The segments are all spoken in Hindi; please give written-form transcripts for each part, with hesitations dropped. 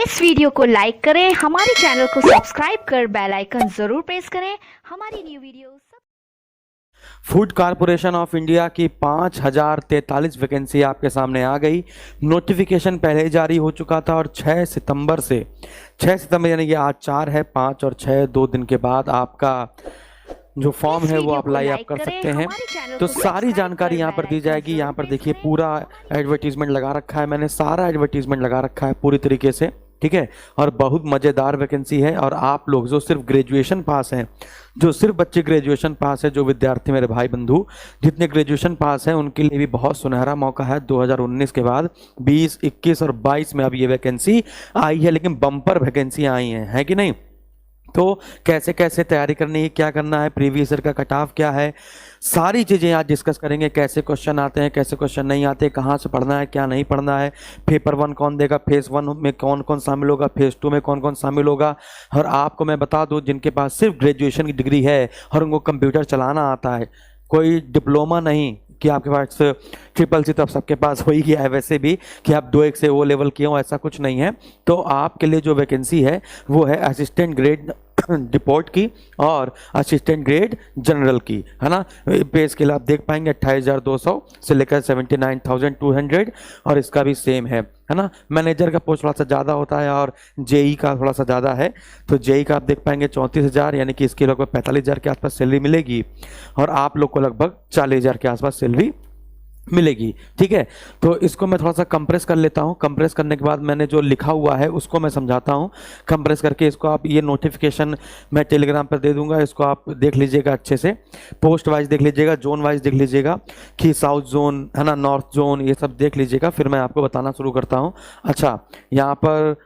इस वीडियो को लाइक करें, हमारे चैनल को सब्सक्राइब कर बेल आइकन जरूर प्रेस करें हमारी new video. Food corporation of India की 5043 वैकेंसी आपके सामने आ गई। नोटिफिकेशन पहले ही जारी हो चुका था और 6 सितंबर यानी कि आज 4 है, 5 और 6 2 दिन के बाद आपका जो फॉर्म है वो अप्लाई आप कर सकते हैं। तो सारी जानकारी यहाँ पर दी जाएगी। यहाँ पर देखिए पूरा एडवर्टीजमेंट लगा रखा है, मैंने सारा एडवर्टीजमेंट लगा रखा है पूरी तरीके से, ठीक है। और बहुत मज़ेदार वैकेंसी है। और आप लोग जो सिर्फ ग्रेजुएशन पास हैं, जो सिर्फ बच्चे ग्रेजुएशन पास है, जो विद्यार्थी मेरे भाई बंधु जितने ग्रेजुएशन पास हैं, उनके लिए भी बहुत सुनहरा मौका है। 2019 के बाद 20, 21 और 22 में अब ये वैकेंसी आई है, लेकिन बम्पर वैकेंसियाँ आई हैं, है कि नहीं। तो कैसे कैसे तैयारी करनी है, क्या करना है, प्रीवियस ईयर का कट ऑफ क्या है, सारी चीज़ें आज डिस्कस करेंगे। कैसे क्वेश्चन आते हैं, कैसे क्वेश्चन नहीं आते, कहाँ से पढ़ना है, क्या नहीं पढ़ना है, पेपर 1 कौन देगा, फेज़ 1 में कौन कौन शामिल होगा, फेज़ 2 में कौन कौन शामिल होगा। और आपको मैं बता दूं, जिनके पास सिर्फ ग्रेजुएशन की डिग्री है और उनको कंप्यूटर चलाना आता है, कोई डिप्लोमा नहीं कि आपके पास CCC तो अब सबके पास हो ही गया है वैसे भी कि आप 2-1 से वो लेवल किए हो, ऐसा कुछ नहीं है। तो आपके लिए जो वैकेंसी है वो है असिस्टेंट ग्रेड डिपोर्ट की और असिस्टेंट ग्रेड जनरल की, है ना। पे स्केल आप देख पाएंगे 28,200 से लेकर 79,200 और इसका भी सेम है ना। मैनेजर का पोस्ट थोड़ा सा ज़्यादा होता है और जेई का थोड़ा सा ज़्यादा है। तो जेई का आप देख पाएंगे 34,000, यानी कि इसके लगभग 45,000 के आसपास सैलरी मिलेगी और आप लोग को लगभग 40,000 के आसपास सैलरी मिलेगी, ठीक है। तो इसको मैं थोड़ा सा कंप्रेस कर लेता हूँ। कंप्रेस करने के बाद मैंने जो लिखा हुआ है उसको मैं समझाता हूँ। कंप्रेस करके इसको आप, ये नोटिफिकेशन मैं टेलीग्राम पर दे दूंगा, इसको आप देख लीजिएगा अच्छे से। पोस्ट वाइज देख लीजिएगा, जोन वाइज देख लीजिएगा कि साउथ जोन है ना, नॉर्थ जोन, ये सब देख लीजिएगा। फिर मैं आपको बताना शुरू करता हूँ। अच्छा, यहाँ पर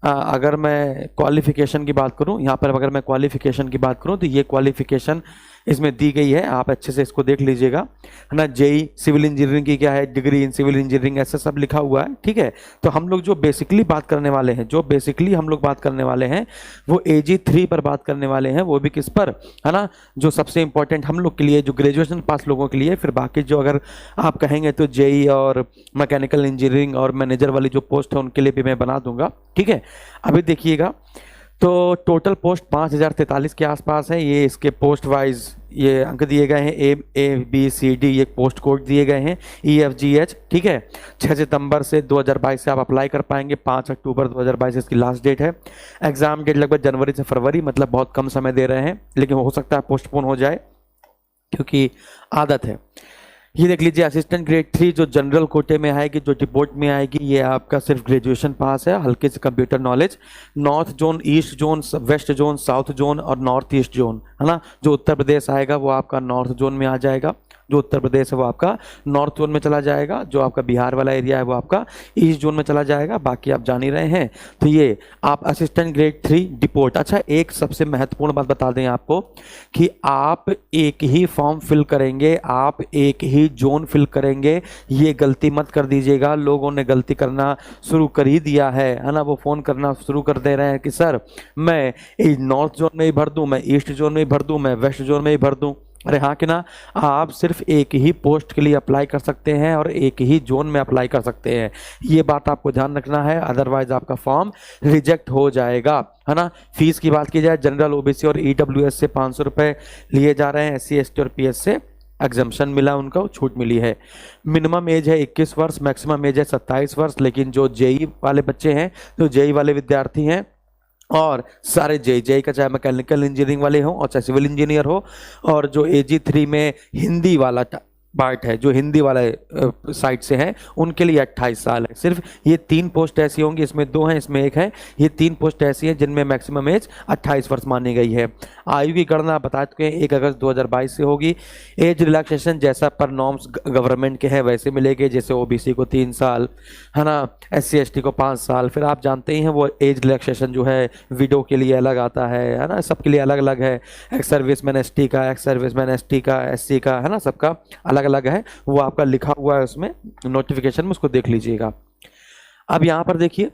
अगर मैं क्वालिफिकेशन की बात करूं, यहाँ पर अगर मैं क्वालिफिकेशन की बात करूं तो ये क्वालिफिकेशन इसमें दी गई है, आप अच्छे से इसको देख लीजिएगा, है ना। जेई सिविल इंजीनियरिंग की क्या है, डिग्री इन सिविल इंजीनियरिंग, ऐसा सब लिखा हुआ है, ठीक है। तो हम लोग जो बेसिकली बात करने वाले हैं, वो AG 3 पर बात करने वाले हैं। वो भी किस पर, है ना, जो सबसे इंपॉर्टेंट हम लोग के लिए, जो ग्रेजुएशन पास लोगों के लिए। फिर बाकी जो अगर आप कहेंगे तो जेई और मैकेनिकल इंजीनियरिंग और मैनेजर वाली जो पोस्ट है उनके लिए भी मैं बना दूंगा, ठीक है। अभी देखिएगा, तो टोटल पोस्ट 5,043 के आसपास है। ये इसके पोस्ट वाइज ये अंक दिए गए हैं, A, B, C, D, ये पोस्ट कोड दिए गए हैं, EFGH, ठीक है। 6 सितंबर से 2022 से आप अप्लाई कर पाएंगे। 5 अक्टूबर 2022 इसकी लास्ट डेट है। एग्जाम डेट लगभग जनवरी से फरवरी, मतलब बहुत कम समय दे रहे हैं, लेकिन हो सकता है पोस्टपोन हो जाए क्योंकि आदत है। ये देख लीजिए, असिस्टेंट ग्रेड 3 जो जनरल कोटे में आएगी, जो डिपोर्ट में आएगी, ये आपका सिर्फ ग्रेजुएशन पास है, हल्के से computer knowledge. North zone, east zone, west zone, south zone और नॉर्थ ईस्ट जोन, है ना। जो उत्तर प्रदेश आएगा वो आपका नॉर्थ जोन में आ जाएगा, जो उत्तर प्रदेश है वो आपका नॉर्थ जोन में चला जाएगा, जो आपका बिहार वाला एरिया है वो आपका ईस्ट जोन में चला जाएगा। बाकी आप जान ही रहे हैं। तो ये आप असिस्टेंट ग्रेड 3 डिपोर्ट। अच्छा, एक सबसे महत्वपूर्ण बात बता दें आपको कि आप एक ही फॉर्म फिल करेंगे, आप एक ही जोन फिल करेंगे, ये गलती मत कर दीजिएगा। लोगों ने गलती करना शुरू कर ही दिया है ना। वो फ़ोन करना शुरू कर दे रहे हैं कि सर मैं नॉर्थ जोन में ही भर दूँ, मैं ईस्ट जोन में ही भर दूँ, मैं वेस्ट जोन में ही भर दूँ। अरे हाँ कि ना, आप सिर्फ एक ही पोस्ट के लिए अप्लाई कर सकते हैं और एक ही जोन में अप्लाई कर सकते हैं, ये बात आपको ध्यान रखना है, अदरवाइज आपका फॉर्म रिजेक्ट हो जाएगा, है ना। फीस की बात की जाए, जनरल, OBC और EWS से 500 रुपये लिए जा रहे हैं। SC ST और PS से एग्जम्पशन मिला, उनको छूट मिली है। मिनिमम एज है 21 वर्ष, मैक्सिमम एज है 27 वर्ष। लेकिन जो जेई वाले बच्चे हैं, जो जेई वाले विद्यार्थी हैं और सारे जेई का, चाहे मैकेनिकल इंजीनियरिंग वाले हों और चाहे सिविल इंजीनियर हो, और जो AG 3 में हिंदी वाला पार्ट है, जो हिंदी वाले साइड से हैं, उनके लिए 28 साल है। सिर्फ ये 3 पोस्ट ऐसी होंगी, इसमें 2 हैं, इसमें 1 है। ये 3 पोस्ट ऐसी हैं जिनमें मैक्सिमम एज 28 वर्ष मानी गई है। आयु की गणना बता चुके हैं, 1 अगस्त 2022 से होगी। एज रिलैक्सेशन जैसा पर नॉर्म्स गवर्नमेंट के हैं वैसे मिलेंगे, जैसे OBC को 3 साल, है ना, SC ST को 5 साल। फिर आप जानते ही हैं वो एज रिलैक्सेशन जो है विडो के लिए अलग आता है ना, सबके लिए अलग अलग है। एक्स सर्विसमैन ST का, एक्स सर्विसमैन ST का, SC का, है ना, सबका अलग अलग है। वो आपका लिखा हुआ है उसमें नोटिफिकेशन में, उसको देख लीजिएगा। अब यहाँ पर देखिए,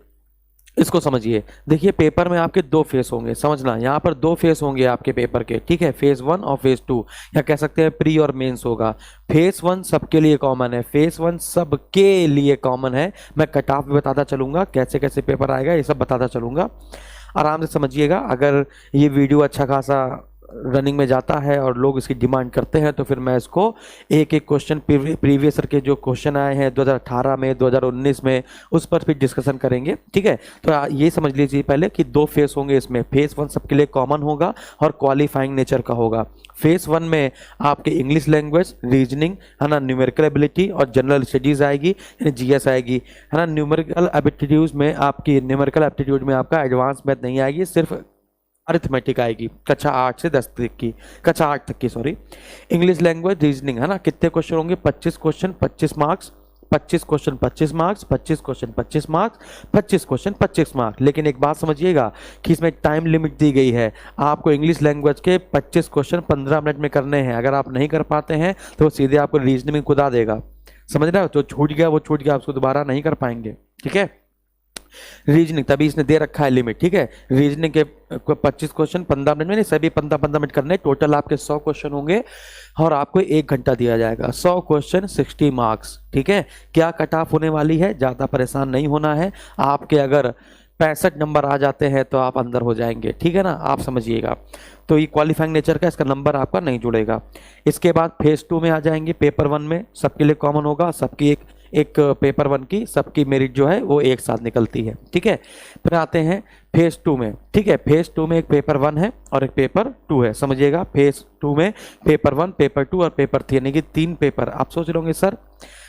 इसको समझिए। देखिए पेपर में आपके दो फेस होंगे, समझना, यहाँ पर दो फेस होंगे आपके पेपर के, ठीक है, फेज 1 और फेज 2, या कह सकते हैं प्री और मेंस होगा। फेज 1 सबके लिए कॉमन है, फेज 1 सबके लिए कॉमन है। मैं कट ऑफ भी बताता चलूंगा, कैसे कैसे पेपर आएगा ये सब बताता चलूंगा, आराम से समझिएगा। अगर ये वीडियो अच्छा खासा रनिंग में जाता है और लोग इसकी डिमांड करते हैं तो फिर मैं इसको एक एक क्वेश्चन, प्रीवियस ईयर के जो क्वेश्चन आए हैं 2018 में, 2019 में, उस पर फिर डिस्कशन करेंगे, ठीक है। तो ये समझ लीजिए पहले कि दो फेस होंगे इसमें। फेस 1 सबके लिए कॉमन होगा और क्वालिफाइंग नेचर का होगा। फेस 1 में आपके इंग्लिश लैंग्वेज, रीजनिंग, है ना, न्यूमेरिकल एबिलिटी और जनरल स्टडीज आएगी, यानी जीएस आएगी, है ना। न्यूमेरिकल एप्टीट्यूड में आपका एडवांस मैथ नहीं आएगी, सिर्फ अरिथमेटिक आएगी, कक्षा 8 से 10 तक की, कक्षा 8 तक की, सॉरी। इंग्लिश लैंग्वेज, रीजनिंग, है ना, कितने क्वेश्चन होंगे? 25 question 25 marks, 25 question 25 marks, 25 question 25 marks, 25 question 25 marks. लेकिन एक बात समझिएगा कि इसमें टाइम लिमिट दी गई है। आपको इंग्लिश लैंग्वेज के 25 क्वेश्चन 15 मिनट में करने हैं। अगर आप नहीं कर पाते हैं तो सीधे आपको रीजनिंग में कुदा देगा, समझ रहे हो? जो छूट गया वो छूट गया, आप उसको दोबारा नहीं कर पाएंगे, ठीक है। रीजनिंग तभी इसने दे रखा है लिमिट, ठीक है। रीजनिंग के 25 क्वेश्चन 15 मिनट में, नहीं, सभी 15-15 मिनट करने। टोटल आपके 100 क्वेश्चन होंगे और आपको 1 घंटा दिया जाएगा। 100 क्वेश्चन 60 मार्क्स, ठीक है। क्या कट ऑफ होने वाली है, ज़्यादा परेशान नहीं होना है। आपके अगर 65 नंबर आ जाते हैं तो आप अंदर हो जाएंगे, ठीक है ना, आप समझिएगा। तो ये क्वालिफाइंग नेचर का, इसका नंबर आपका नहीं जुड़ेगा। इसके बाद फेज 2 में आ जाएंगे। पेपर 1 में सबके लिए कॉमन होगा, सबकी एक पेपर 1 की सबकी मेरिट जो है वो एक साथ निकलती है, ठीक है। फिर आते हैं फेज 2 में, ठीक है। फेज 2 में एक पेपर 1 है और एक पेपर 2 है, समझिएगा। फेज 2 में पेपर 1, पेपर 2 और पेपर 3, यानी कि 3 पेपर। आप सोच रहे होंगे सर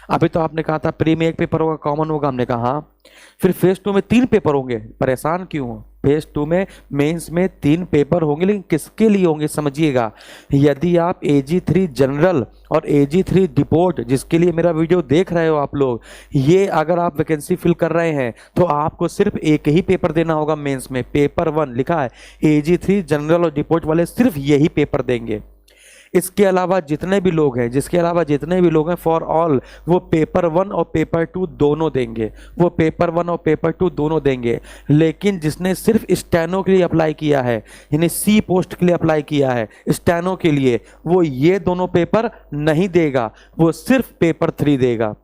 अभी तो आपने कहा था प्री में एक पेपर होगा, कॉमन होगा, हमने कहा हाँ, फिर फेज 2 में 3 पेपर होंगे, परेशान क्यों हो? फेज 2 में मेंस में 3 पेपर होंगे, लेकिन किसके लिए होंगे समझिएगा। यदि आप AG3 जनरल और AG3 डिपोर्ट, जिसके लिए मेरा वीडियो देख रहे हो आप लोग, ये अगर आप वैकेंसी फिल कर रहे हैं तो आपको सिर्फ एक ही पेपर देना होगा मेंस में। पेपर 1 लिखा है, AG3 जनरल और डिपोर्ट वाले सिर्फ यही पेपर देंगे। इसके अलावा जितने भी लोग हैं, जिसके अलावा जितने भी लोग हैं, फॉर ऑल, वो पेपर 1 और पेपर 2 दोनों देंगे, वो पेपर 1 और पेपर 2 दोनों देंगे। लेकिन जिसने सिर्फ स्टेनो के लिए अप्लाई किया है, यानी सी पोस्ट के लिए अप्लाई किया है, स्टेनो के लिए, वो ये दोनों पेपर नहीं देगा, वो सिर्फ पेपर 3 देगा।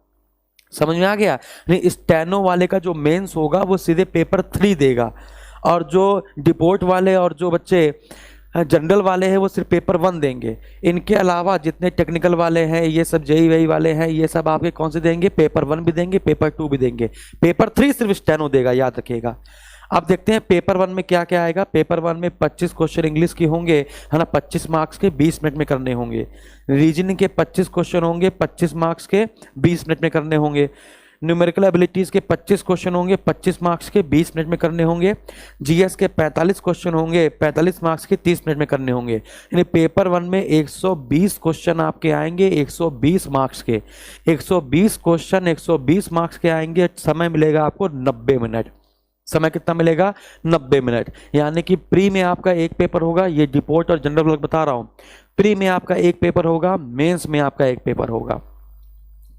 समझ में आ गया? नहीं, स्टेनो वाले का जो मेंस होगा वो सीधे पेपर 3 देगा, और जो डिपोर्ट वाले और जो बच्चे जनरल वाले हैं वो सिर्फ पेपर 1 देंगे। इनके अलावा जितने टेक्निकल वाले हैं, ये सब जेई वेई वाले हैं, ये सब आपके कौन से देंगे? पेपर 1 भी देंगे, पेपर 2 भी देंगे, पेपर 3 सिर्फ स्टेनो देगा, याद रखिएगा। अब देखते हैं पेपर 1 में क्या क्या आएगा। पेपर 1 में 25 क्वेश्चन इंग्लिश के होंगे, है ना, 25 मार्क्स के, 20 मिनट में करने होंगे। रीजनिंग के 25 क्वेश्चन होंगे, 25 मार्क्स के, 20 मिनट में करने होंगे। न्यूमेरिकल एबिलिटीज के 25 क्वेश्चन होंगे, 25 मार्क्स के, 20 मिनट में करने होंगे। जीएस के 45 क्वेश्चन होंगे, 45 मार्क्स के, 30 मिनट में करने होंगे। यानी पेपर 1 में 120 क्वेश्चन आपके आएंगे, 120 मार्क्स के, 120 क्वेश्चन 120 मार्क्स के आएंगे। समय मिलेगा आपको 90 मिनट। समय कितना मिलेगा? 90 मिनट। यानी कि प्री में आपका एक पेपर होगा, ये डिपोर्ट और जनरल वर्क बता रहा हूं, प्री में आपका एक पेपर होगा, मेंस में आपका एक पेपर होगा।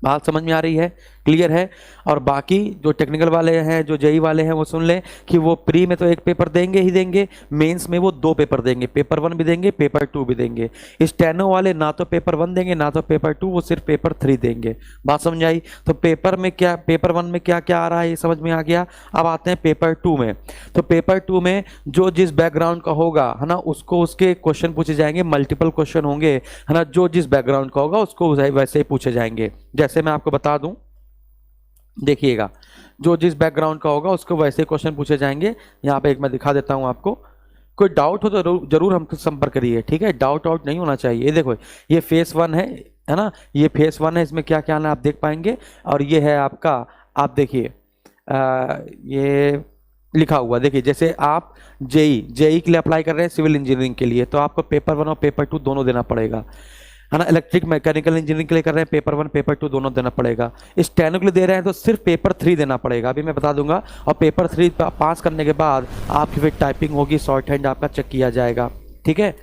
बात समझ में आ रही है? क्लियर है? और बाकी जो टेक्निकल वाले हैं, जो जेई वाले हैं, वो सुन लें कि वो प्री में तो एक पेपर देंगे ही देंगे, मेंस में वो 2 पेपर देंगे, पेपर 1 भी देंगे, पेपर 2 भी देंगे। स्टेनो वाले ना तो पेपर 1 देंगे ना तो पेपर 2, वो सिर्फ पेपर 3 देंगे। बात समझ आई? तो पेपर 1 में क्या क्या आ रहा है ये समझ में आ गया। अब आते हैं पेपर 2 में। तो पेपर 2 में जो जिस बैकग्राउंड का होगा, है ना, उसको उसके क्वेश्चन पूछे जाएंगे, मल्टीपल क्वेश्चन होंगे, है ना, जो जिस बैकग्राउंड का होगा उसको वैसे ही पूछे जाएंगे। जैसे मैं आपको बता दूं, देखिएगा, जो जिस बैकग्राउंड का होगा उसको वैसे क्वेश्चन पूछे जाएंगे। यहाँ पे एक मैं दिखा देता हूँ आपको। कोई डाउट हो तो जरूर हमसे संपर्क करिए, ठीक है? डाउट नहीं होना चाहिए। ये देखो, ये फेस 1 है ना, ये फेस 1 है, इसमें क्या क्या आना आप देख पाएंगे। और ये है आपका, आप देखिए, ये लिखा हुआ, देखिए, जैसे आप जेई के लिए अप्लाई कर रहे हैं, सिविल इंजीनियरिंग के लिए, तो आपको पेपर 1 और पेपर 2 दोनों देना पड़ेगा, है ना। इलेक्ट्रिक मैकेनिकल इंजीनियरिंग के लिए कर रहे हैं, पेपर 1 पेपर 2 दोनों देना पड़ेगा। स्टेनो के लिए दे रहे हैं तो सिर्फ पेपर 3 देना पड़ेगा, अभी मैं बता दूंगा। और पेपर 3 पास करने के बाद आपकी फिर टाइपिंग होगी, शॉर्ट हैंड आपका चेक किया जाएगा, ठीक है?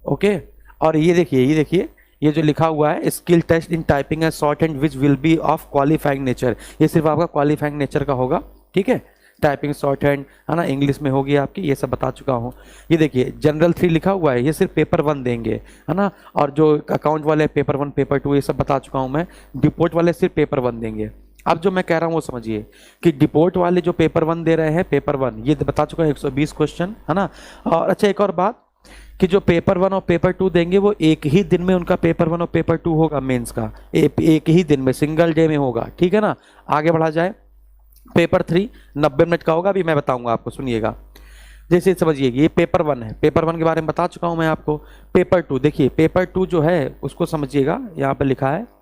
ओके। और ये देखिए, ये जो लिखा हुआ है, skill test in typing and shorthand which will be of qualifying nature, ये सिर्फ आपका क्वालिफाइंग नेचर का होगा, ठीक है? टाइपिंग शॉर्ट हैंड, है ना, इंग्लिश में होगी आपकी, ये सब बता चुका हूँ। ये देखिए जनरल 3 लिखा हुआ है, ये सिर्फ पेपर 1 देंगे, है ना, और जो अकाउंट वाले पेपर 1 पेपर 2 ये सब बता चुका हूँ मैं। डिपोर्ट वाले सिर्फ पेपर 1 देंगे। अब जो मैं कह रहा हूँ वो समझिए कि डिपोर्ट वाले जो पेपर 1 दे रहे हैं, पेपर 1 ये बता चुका है 120 क्वेश्चन, है ना। और अच्छा एक और बात कि जो पेपर 1 और पेपर 2 देंगे वो एक ही दिन में उनका पेपर 1 और पेपर 2 होगा, मेंस का एक ही दिन में, सिंगल डे में होगा, ठीक है ना। आगे बढ़ा जाए, पेपर 3 90 मिनट का होगा, अभी मैं बताऊंगा आपको, सुनिएगा। जैसे समझिए ये पेपर 1 है, पेपर 1 के बारे में बता चुका हूं मैं आपको। पेपर 2 देखिए, पेपर 2 जो है उसको समझिएगा, यहाँ पे लिखा है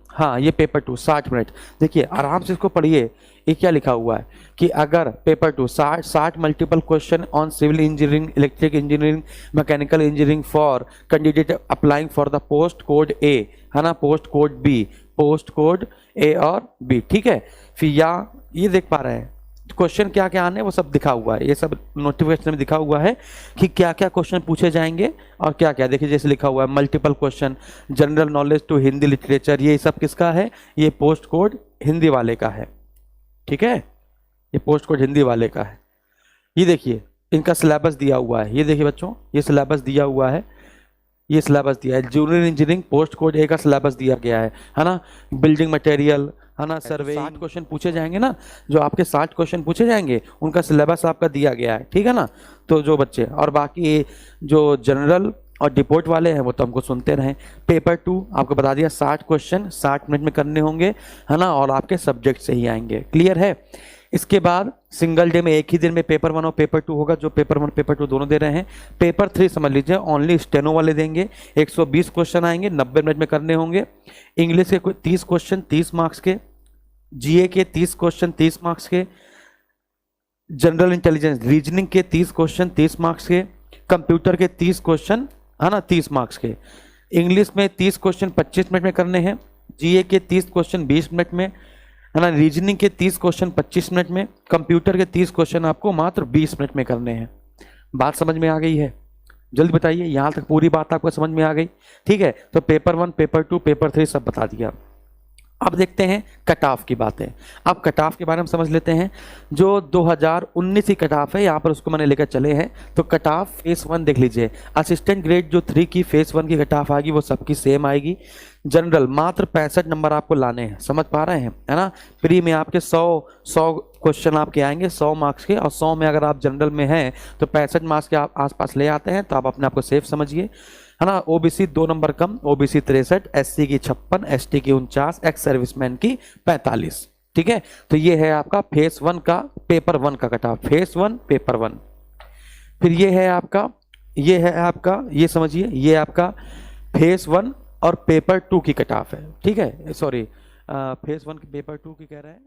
हाँ ये पेपर 2 60 मिनट। देखिए आराम से इसको पढ़िए, ये क्या लिखा हुआ है कि अगर paper 2 60 multiple question on civil engineering, electric engineering, mechanical engineering for candidate applying for the post code A, है ना, post code B, post code A और बी, ठीक है। फिर ये देख पा रहे हैं क्वेश्चन क्या क्या आने वो सब दिखा हुआ है, ये सब नोटिफिकेशन में दिखा हुआ है कि क्या क्या क्वेश्चन पूछे जाएंगे और क्या क्या। देखिए जैसे लिखा हुआ है multiple question, general knowledge to Hindi literature, ये सब किसका है, ये पोस्ट कोड हिंदी वाले का है, ठीक है, ये पोस्ट कोड हिंदी वाले का है। ये देखिए इनका सिलेबस दिया हुआ है, ये देखिए बच्चों ये सिलेबस दिया हुआ है, ये सिलेबस दिया है, जूनियर इंजीनियरिंग पोस्ट कोड ए का सिलेबस दिया गया है ना। बिल्डिंग मटेरियल, है ना, सर्वे, 60 क्वेश्चन पूछे जाएंगे ना, जो आपके 60 क्वेश्चन पूछे जाएंगे उनका सिलेबस आपका दिया गया है, ठीक है ना। तो जो बच्चे और बाकी जो जनरल और डिपोर्ट वाले हैं वो तो हमको सुनते रहें। पेपर 2 आपको बता दिया 60 क्वेश्चन 60 मिनट में करने होंगे, है ना, और आपके सब्जेक्ट से ही आएंगे, क्लियर है। इसके बाद सिंगल डे में एक ही दिन में पेपर 1 और पेपर 2 होगा, जो पेपर 1 पेपर 2 दोनों दे रहे हैं। पेपर 3 समझ लीजिए ओनली स्टेनो वाले देंगे, 120 क्वेश्चन आएंगे, 90 मिनट में करने होंगे। इंग्लिश के 30 क्वेश्चन 30 मार्क्स के, जीए के 30 क्वेश्चन 30 मार्क्स के, जनरल इंटेलिजेंस रीजनिंग के 30 क्वेश्चन 30 मार्क्स के, कंप्यूटर के 30 क्वेश्चन, है ना, 30 मार्क्स के। इंग्लिश में 30 क्वेश्चन 25 मिनट में करने हैं, जीए के 30 क्वेश्चन 20 मिनट में, है ना, रीजनिंग के 30 क्वेश्चन 25 मिनट में, कंप्यूटर के 30 क्वेश्चन आपको मात्र 20 मिनट में करने हैं। बात समझ में आ गई है? जल्दी बताइए, यहां तक पूरी बात आपको समझ में आ गई? ठीक है, तो पेपर 1 पेपर 2 पेपर 3 सब बता दिया। अब देखते हैं कट ऑफ की बातें। अब कट ऑफ के बारे में समझ लेते हैं। जो 2019 की कट ऑफ है यहाँ पर उसको मैंने लेकर चले हैं। तो कट ऑफ फेस 1 देख लीजिए, असिस्टेंट ग्रेड जो 3 की फेस 1 की कट ऑफ आएगी वो सबकी सेम आएगी। जनरल मात्र 65 नंबर आपको लाने हैं, समझ पा रहे हैं, है ना। प्री में आपके 100 क्वेश्चन आपके आएंगे 100 मार्क्स के, और 100 में अगर आप जनरल में हैं तो 65 मार्क्स के आप आसपास ले आते हैं, तो आप अपने आप को सेफ समझिए, है ना। ओबीसी 2 नंबर कम, ओबीसी 63, एससी की 56, एसटी की 49, एक्स सर्विसमैन की 45, ठीक है। तो ये है आपका फेस 1 का पेपर 1 का कट ऑफ, फेस 1 पेपर 1। फिर ये है आपका ये समझिए, ये आपका फेस 1 और पेपर 2 की कट ऑफ है, ठीक है। सॉरी फेस 1 की पेपर 2 की कह रहे हैं।